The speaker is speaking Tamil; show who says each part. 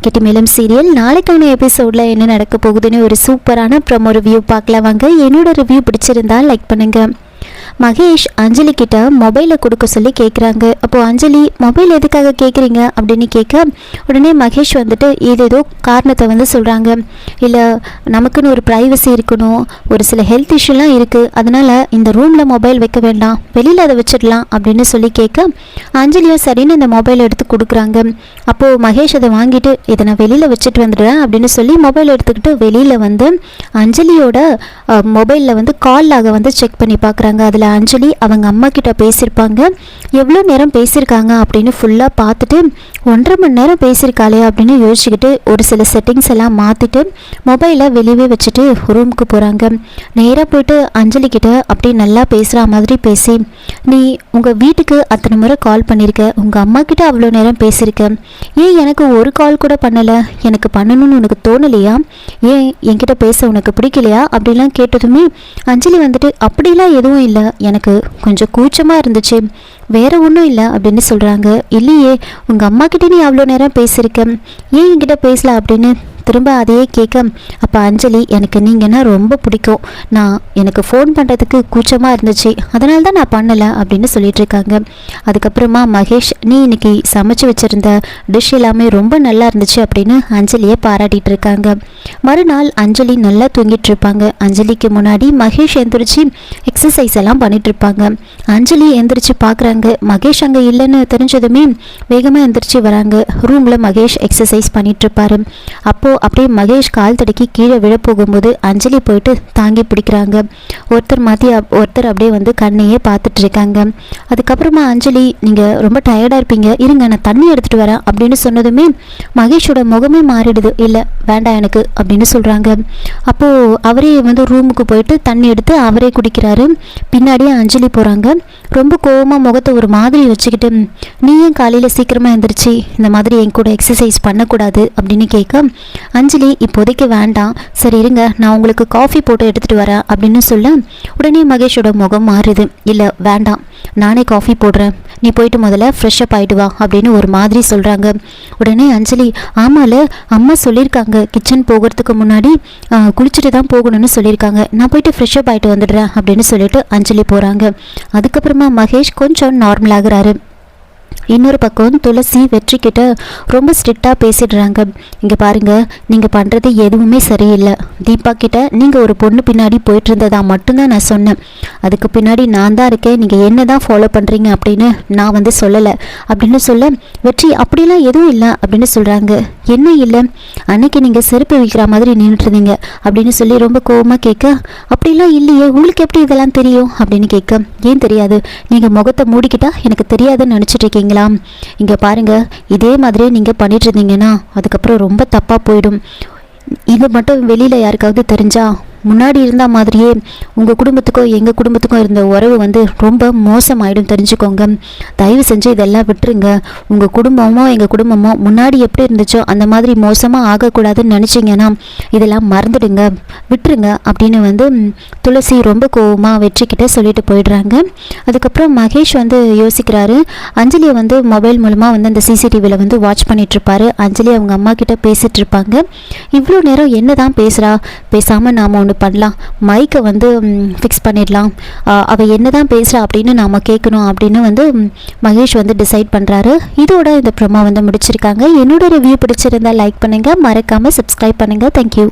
Speaker 1: கெட்டிமேளம் சீரியல் நாளைக்கான எபிசோடில் என்ன நடக்க போகுதுன்னு ஒரு சூப்பரான ப்ரோமோ ரிவ்யூ பார்க்கலாம் வாங்க. என்னோட ரிவ்யூ பிடிச்சிருந்தா லைக் பண்ணுங்கள். மகேஷ் அஞ்சலி கிட்ட மொபைலை கொடுக்க சொல்லி கேட்குறாங்க. அப்போது அஞ்சலி மொபைல் எதுக்காக கேட்குறீங்க அப்படின்னு கேட்க உடனே மகேஷ் வந்துட்டு ஏதேதோ காரணத்தை வந்து சொல்கிறாங்க. இல்லை நமக்குன்னு ஒரு ப்ரைவசி இருக்கணும், ஒரு சில ஹெல்த் இஷ்யூலாம் இருக்குது, அதனால் இந்த ரூமில் மொபைல் வைக்க வேண்டாம், வெளியில் அதை வச்சிடலாம் அப்படின்னு சொல்லி கேட்க அஞ்சலியும் சரின்னு இந்த மொபைல் எடுத்து கொடுக்குறாங்க. அப்போது மகேஷ் அதை வாங்கிட்டு இதை நான் வெளியில் வச்சுட்டு வந்துடுறேன் அப்படின்னு சொல்லி மொபைல் எடுத்துக்கிட்டு வெளியில் வந்து அஞ்சலியோட மொபைலில் வந்து கால்லாக வந்து செக் பண்ணி பார்க்குறாங்க. அதில் அஞ்சலி அவங்க அம்மா கிட்ட பேசியிருப்பாங்க. எவ்வளோ நேரம் பேசியிருக்காங்க அப்படின்னு ஃபுல்லாக பார்த்துட்டு 1.5 மணி நேரம் பேசியிருக்காளே அப்படின்னு யோசிச்சுக்கிட்டு ஒரு சில செட்டிங்ஸ் எல்லாம் மாற்றிட்டு மொபைலை வெளியே வச்சுட்டு ரூமுக்கு போகிறாங்க. நேராக போயிட்டு அஞ்சலி கிட்ட அப்படி நல்லா பேசுகிற மாதிரி பேசி, நீ உங்கள் வீட்டுக்கு அத்தனை முறை கால் பண்ணியிருக்க, உங்கள் அம்மா கிட்ட அவ்வளோ நேரம் பேசியிருக்க, ஏன் எனக்கு ஒரு கால் கூட பண்ணலை, எனக்கு பண்ணணும்னு உனக்கு தோணலையா, ஏன் என்கிட்ட பேச உனக்கு பிடிக்கலையா அப்படிலாம் கேட்டதுமே அஞ்சலி வந்துட்டு அப்படிலாம் எதுவும் இல்லை, எனக்கு கொஞ்சம் கூச்சமாக இருந்துச்சு, வேற ஒன்றும் இல்லை அப்படின்னு சொல்கிறாங்க. இல்லையே உங்கள் அம்மா கிட்டே நீ அவ்வளோ நேரம் பேசியிருக்க, ஏன் என்கிட்ட பேசல அப்படின்னு திரும்ப அதையே கேட்க, அப்போ அஞ்சலி எனக்கு நீங்கன்னா ரொம்ப பிடிக்கும், எனக்கு ஃபோன் பண்ணுறதுக்கு கூச்சமாக இருந்துச்சு, அதனால தான் நான் பண்ணலை அப்படின்னு சொல்லிட்டு இருக்காங்க. அதுக்கப்புறமா மகேஷ் நீ இன்னைக்கு சமைச்சு வச்சுருந்த டிஷ் எல்லாமே ரொம்ப நல்லா இருந்துச்சு அப்படின்னு அஞ்சலியை பாராட்டிகிட்டு இருக்காங்க. மறுநாள் அஞ்சலி நல்லா தூங்கிட்டு இருப்பாங்க. அஞ்சலிக்கு முன்னாடி மகேஷ் எந்திரிச்சு எக்ஸசைஸ் எல்லாம் பண்ணிட்டு இருப்பாங்க. அஞ்சலி எந்திரிச்சு பார்க்குறாங்க. மகேஷ் அங்கே இல்லைன்னு தெரிஞ்சதுமே வேகமாக எந்திரிச்சு வராங்க. ரூமில் மகேஷ் எக்ஸசைஸ் பண்ணிட்டு இருப்பாரு. அப்போது அப்படியே மகேஷ் கால் தடுக்கி கீழே விழ போகும்போது அஞ்சலி போயிட்டு தாங்கி பிடிக்கிறாங்க. ஒருத்தர் மாற்றி ஒருத்தர் அப்படியே வந்து கண்ணையே பார்த்துட்டு இருக்காங்க. அதுக்கப்புறமா அஞ்சலி நீங்கள் ரொம்ப டயர்டாக இருப்பீங்க, இருங்க நான் தண்ணி எடுத்துகிட்டு வரேன் அப்படின்னு சொன்னதுமே மகேஷோட முகமே மாறிடுது. இல்லை வேண்டாம் எனக்கு அப்படின்னு சொல்கிறாங்க. அப்போது அவரே வந்து ரூமுக்கு போயிட்டு தண்ணி எடுத்து அவரே குடிக்கிறாரு. பின்னாடியே அஞ்சலி போகிறாங்க. ரொம்ப கோவமாக முகத்தை ஒரு மாதிரி வச்சுக்கிட்டு, நீ ஏன் காலையில் சீக்கிரமாக எழுந்திரிச்சு இந்த மாதிரி என் கூட எக்ஸசைஸ் பண்ணக்கூடாது அப்படின்னு கேட்க அஞ்சலி இப்போதைக்கு வேண்டாம், சரி இருங்க நான் உங்களுக்கு காஃபி போட்டு எடுத்துகிட்டு வரேன் அப்படின்னு சொல்ல உடனே மகேஷோட முகம் மாறுது. இல்லை வேண்டாம் நானே காஃபி போடுறேன், நீ போயிட்டு முதல்ல ஃப்ரெஷ்அப் ஆகிட்டு வா அப்படின்னு ஒரு மாதிரி சொல்கிறாங்க. உடனே அஞ்சலி ஆமால அம்மா சொல்லியிருக்காங்க கிச்சன் போகிறதுக்கு முன்னாடி குளிச்சுட்டு தான் போகணும்னு சொல்லியிருக்காங்க, நான் போயிட்டு ஃப்ரெஷ்அப் ஆகிட்டு வந்துடுறேன் அப்படின்னு சொல்லிட்டு அஞ்சலி போகிறாங்க. அதுக்கப்புறமா மகேஷ் கொஞ்சம் நார்மல் ஆகுறாரு. இன்னொரு பக்கம் துளசி வெற்றி கிட்ட ரொம்ப ஸ்ட்ரிக்டாக பேசிடுறாங்க. இங்கே பாருங்கள் நீங்கள் பண்ணுறது எதுவுமே சரியில்லை, தீபா கிட்ட நீங்கள் ஒரு பொண்ணு பின்னாடி போயிட்டு இருந்ததா மட்டும்தான் நான் சொன்னேன், அதுக்கு பின்னாடி நான் தான் இருக்கேன், நீங்கள் என்ன தான் ஃபாலோ பண்ணுறீங்க அப்படின்னு நான் வந்து சொல்லலை அப்படின்னு சொல்ல வெற்றி அப்படிலாம் எதுவும் இல்லை அப்படின்னு சொல்கிறாங்க. என்ன இல்லை அன்னைக்கு நீங்கள் செருப்பு வைக்கிற மாதிரி நின்றுட்டுருந்தீங்க அப்படின்னு சொல்லி ரொம்ப கோவமாக கேட்க, அப்படிலாம் இல்லையே உங்களுக்கு எப்படி இதெல்லாம் தெரியும் அப்படின்னு கேட்க, ஏன் தெரியாது, நீங்கள் முகத்தை மூடிக்கிட்டா எனக்கு தெரியாதுன்னு நினச்சிட்டு இருக்கீங்களா, இங்கே பாருங்கள் இதே மாதிரியே நீங்கள் பண்ணிட்டு இருந்தீங்கன்னா அதுக்கப்புறம் ரொம்ப தப்பாக போயிடும், இது மட்டும் வெளியில் யாருக்காவது தெரிஞ்சா முன்னாடி இருந்த மாதிரியே உங்கள் குடும்பத்துக்கும் எங்கள் குடும்பத்துக்கும் இருந்த உறவு வந்து ரொம்ப மோசமாயிடும் தெரிஞ்சுக்கோங்க, தயவு செஞ்சு இதெல்லாம் விட்டுருங்க, உங்கள் குடும்பமோ எங்கள் குடும்பமோ முன்னாடி எப்படி இருந்துச்சோ அந்த மாதிரி மோசமாக ஆகக்கூடாதுன்னு நினச்சிங்கன்னா இதெல்லாம் மறந்துடுங்க விட்டுருங்க அப்படின்னு வந்து துளசி ரொம்ப கோவமாக வெற்றிக்கிட்ட சொல்லிட்டு போயிடுறாங்க. அதுக்கப்புறம் மகேஷ் வந்து யோசிக்கிறாரு. அஞ்சலியை வந்து மொபைல் மூலமாக வந்து அந்த சிசிடிவியில் வந்து வாட்ச் பண்ணிகிட்ருப்பாரு. அஞ்சலி அவங்க அம்மா கிட்ட பேசிகிட்டு இருப்பாங்க. இவ்வளோ நேரம் என்ன தான் பேசுகிறா, பேசாமல் நாம் ஒன்று பண்ணலாம், மைக்கை வந்து ஃபிக்ஸ் பண்ணிடலாம், அவள் என்ன தான் பேசுகிறா அப்படின்னு நாம் கேட்கணும் அப்படின்னு வந்து மகேஷ் வந்து டிசைட் பண்ணுறாரு. இதோட இந்த ப்ரோமோ வந்து முடிச்சிருக்காங்க. என்னோட ரிவ்யூ பிடிச்சிருந்தா லைக் பண்ணுங்கள், மறக்காமல் சப்ஸ்கிரைப் பண்ணுங்கள். தேங்க்யூ.